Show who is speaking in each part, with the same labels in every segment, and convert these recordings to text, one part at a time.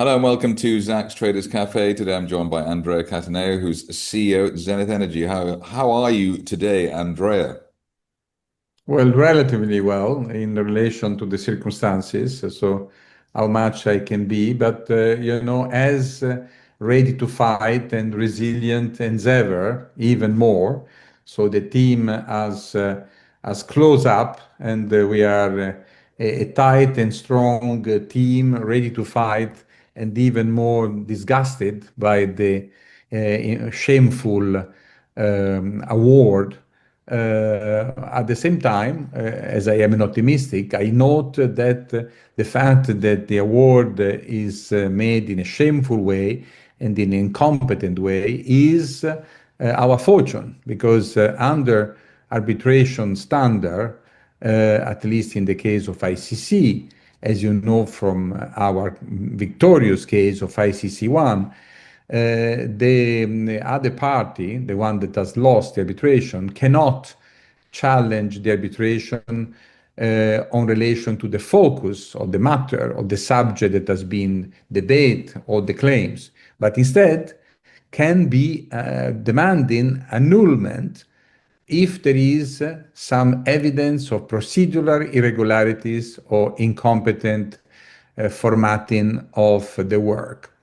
Speaker 1: Hello and welcome to Zak's Traders Cafe. Today I'm joined by Andrea Cattaneo, who's CEO at Zenith Energy. How are you today, Andrea?
Speaker 2: Well, relatively well in relation to the circumstances, so how much I can be, but as ready to fight and resilient as ever, even more. So the team has close up, and we are a tight and strong team, ready to fight, and even more disgusted by the shameful award. At the same time, as I am an optimistic, I note that the fact that the award is made in a shameful way and in an incompetent way is our fortune, because under arbitration standard, at least in the case of ICC, as you know from our victorious case of ICC-1, the other party, the one that has lost the arbitration, cannot challenge the arbitration on relation to the focus of the matter, of the subject that has been debated or the claims, but instead can be demanding annulment if there is some evidence of procedural irregularities or incompetent formatting of the work.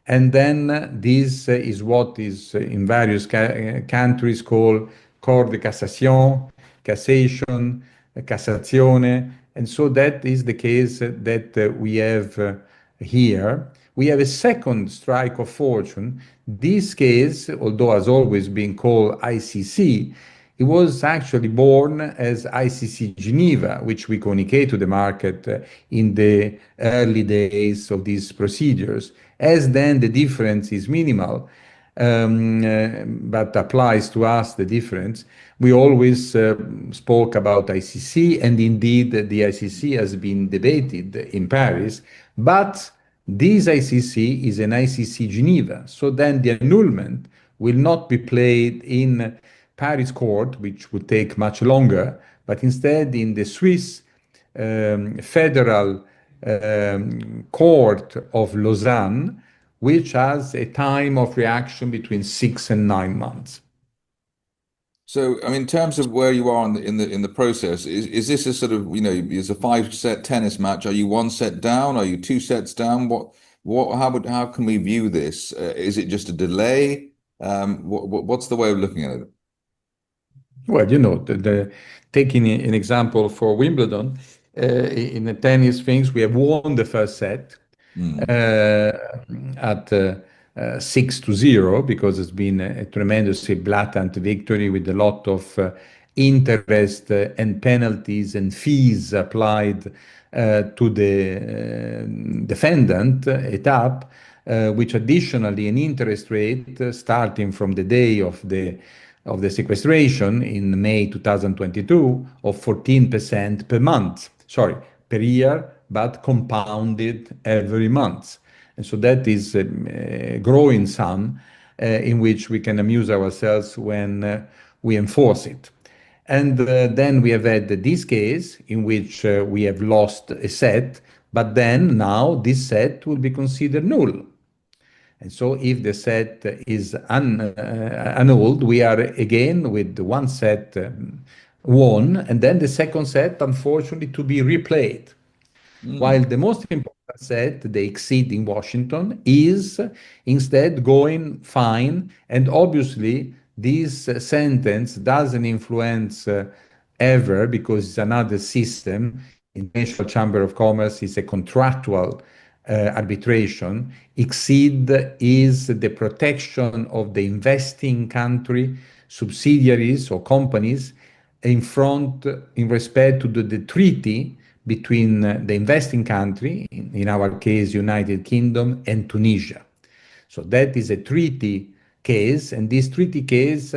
Speaker 2: And then this is what is in various countries called Cour de Cassation, Cassation, Cassazione. And so that is the case that we have here. We have a second strike of fortune. This case, although has always been called ICC, it was actually born as ICC Geneva, which we communicate to the market in the early days of these procedures. As then the difference is minimal, but applies to us the difference. We always spoke about ICC, and indeed the ICC has been debated in Paris, but this ICC is an ICC Geneva. So then the annulment will not be played in Paris court, which would take much longer, but instead in the Swiss federal court of Lausanne, which has a time of reaction between 6 and 9 months.
Speaker 1: So, I mean, in terms of where you are in the process, is this a sort of, is a 5 set tennis match? Are you 1 set down? Are you 2 sets down? How can we view this? Is it just a delay? What's the way of looking at it?
Speaker 2: Well, taking an example for Wimbledon, in the tennis things, we have won the first set at 6-0 because it's been a tremendously blatant victory with a lot of interest and penalties and fees applied to the defendant, ETAP, which additionally an interest rate starting from the day of the sequestration in May 2022 of 14% per month, sorry, per year, but compounded every month. And so that is a growing sum in which we can amuse ourselves when we enforce it. And then we have had this case in which we have lost a set, but then now this set will be considered null. And so if the set is annulled, we are again with 1 set won, and then the second set, unfortunately, to be replayed. While the most important set, the exceed in Washington, is instead going fine. And obviously, this sentence doesn't influence ever because it's another system. International Chamber of Commerce is a contractual arbitration. Exceed is the protection of the investing country, subsidiaries or companies in respect to the treaty between the investing country, in our case, United Kingdom, and Tunisia. So that is a treaty case, and this treaty case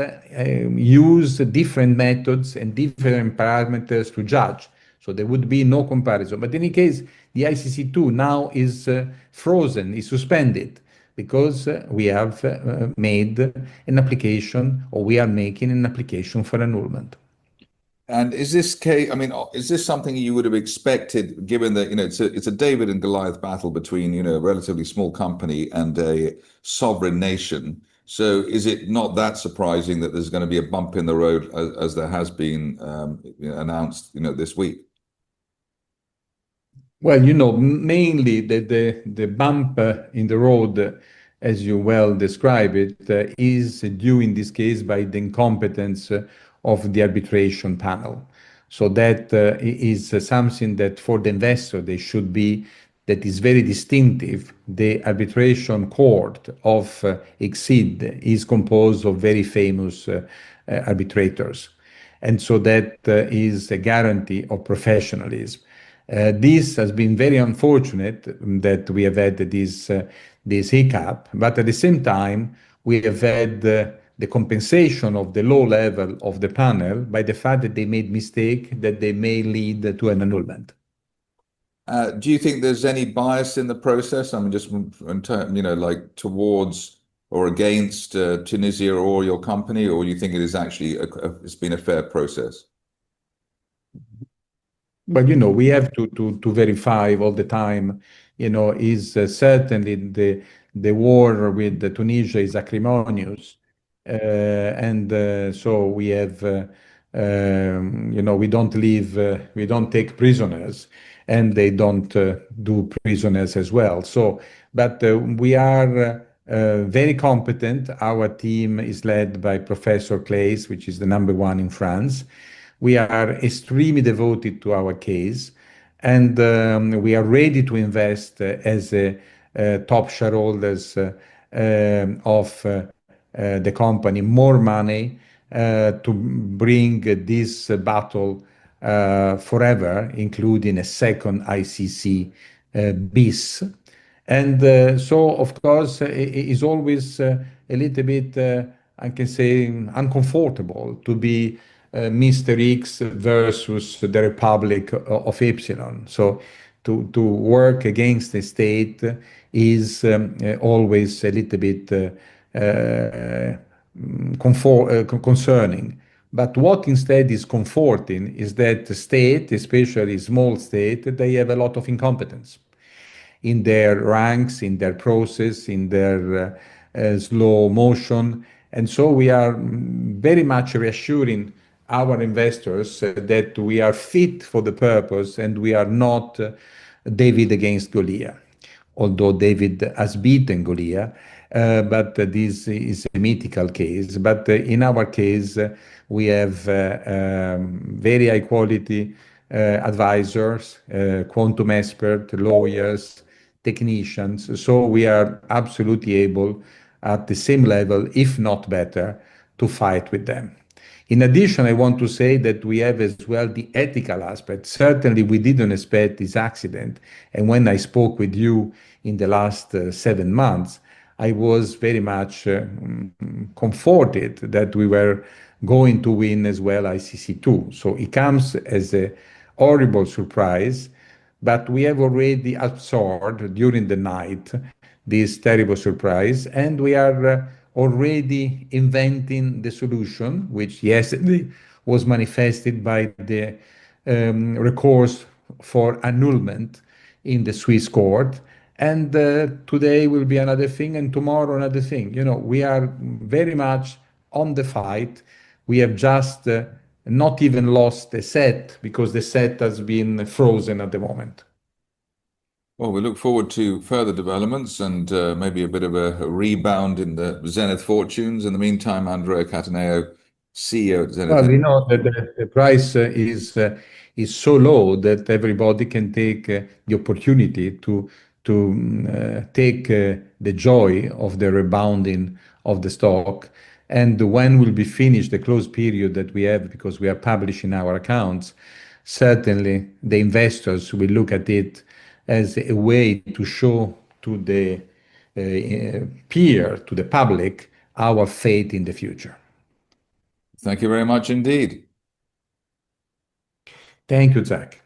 Speaker 2: use different methods and different parameters to judge. So there would be no comparison. But in any case, the ICC2 now is frozen, is suspended, because we have made an application, or we are making an application for annulment.
Speaker 1: And is this case, I mean, is this something you would have expected, given that, it's a David and Goliath battle between, a relatively small company and a sovereign nation. So is it not that surprising that there's going to be a bump in the road as there has been announced, this week?
Speaker 2: Well, mainly the bump in the road, as you well describe it, is due in this case by the incompetence of the arbitration panel. So that is something that for the investor they should be that is very distinctive. The arbitration court of Exceed is composed of very famous arbitrators. And so that is a guarantee of professionalism. This has been very unfortunate that we have had this hiccup, but at the same time, we have had the compensation of the low level of the panel by the fact that they made mistake that they may lead to an annulment.
Speaker 1: Do you think there's any bias in the process? I mean, just in term, like towards or against Tunisia or your company, or you think it is actually it's been a fair process?
Speaker 2: But we have to verify all the time. Is certainly the war with Tunisia is acrimonious, and so we have, we don't leave, we don't take prisoners, and they don't do prisoners as well. So, but we are very competent. Our team is led by Professor Claes, which is the number one in France. We are extremely devoted to our case, and we are ready to invest as top shareholders of the company more money to bring this battle forever, including a second ICC bis. And so, of course, it is always a little bit, I can say, uncomfortable to be Mr. X versus the Republic of Epsilon. So to work against the state is always a little bit concerning. But what instead is comforting is that the state, especially small state, they have a lot of incompetence in their ranks, in their process, in their slow motion. And so we are very much reassuring our investors that we are fit for the purpose and we are not David against Goliath, although David has beaten Goliath. But this is a mythical case. But in our case, we have very high quality advisors, quantum expert, lawyers, technicians. So we are absolutely able at the same level, if not better, to fight with them. In addition, I want to say that we have as well the ethical aspect. Certainly, we didn't expect this accident. And when I spoke with you in the last 7 months, I was very much comforted that we were going to win as well ICC-2. So it comes as a horrible surprise, but we have already absorbed during the night this terrible surprise, and we are already inventing the solution, which yesterday was manifested by the recourse for annulment in the Swiss court. And today will be another thing, and tomorrow another thing. We are very much on the fight. We have just not even lost a set because the set has been frozen at the moment.
Speaker 1: Well, we look forward to further developments and maybe a bit of a rebound in the Zenith fortunes. In the meantime, Andrea Cattaneo, CEO at Zenith
Speaker 2: Well,
Speaker 1: Energy.
Speaker 2: that the price is so low that everybody can take the opportunity to take the joy of the rebounding of the stock. And when will be finished the close period that we have because we are publishing our accounts, certainly the investors will look at it as a way to show to the peer, to the public, our faith in the future.
Speaker 1: Thank you very much indeed.
Speaker 2: Thank you, Zach.